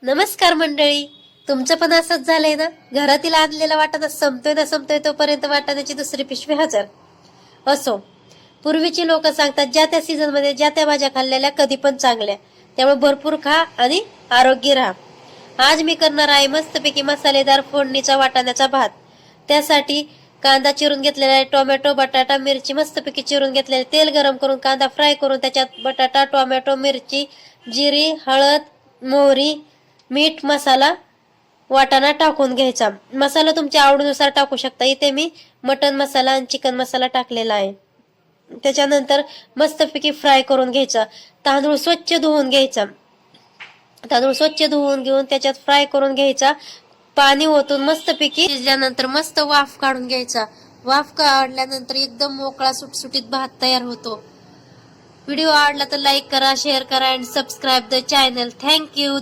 नमस्कार मंडळी, तुमचं पण असंच झालंय ना? घरातील आणलेला वाटाणा संपतोय तोपर्यंत वाटाण्याची दुसरी पिशवी हजर. असो, पूर्वीची लोक सांगतात ज्या त्या सीझन मध्ये ज्या त्या भाज्या खाल्लेल्या कधी पण चांगल्या, त्यामुळे भरपूर खा आणि आरोग्य राहा. आज मी करणार आहे मस्तपैकी मसालेदार फोडणीचा वाटाण्याचा भात. त्यासाठी कांदा चिरून घेतलेला आहे, टोमॅटो, बटाटा, मिरची मस्तपैकी चिरून घेतलेले, तेल गरम करून कांदा फ्राय करून त्याच्यात बटाटा, टोमॅटो, मिरची, जिरी, हळद, मोहरी, मीठ, मसाला, वाटाणा टाकून घ्यायचा. मसाला तुमच्या आवडीनुसार टाकू शकता. इथे मी मटन मसाला आणि चिकन मसाला टाकलेला आहे. त्याच्यानंतर मस्तपैकी फ्राय करून घ्यायचा. तांदूळ स्वच्छ धुवून घ्यायचा. तांदूळ स्वच्छ धुवून घेऊन त्याच्यात फ्राय करून घ्यायचा. पाणी ओतून मस्तपैकी शिजल्यानंतर मस्त वाफ काढून घ्यायचा. वाफ काढल्यानंतर एकदम मोकळा सुटसुटीत भात तयार होतो. व्हिडिओ आवडला तर लाईक करा, शेअर करा आणि सबस्क्राईब द चॅनल. थँक्यू.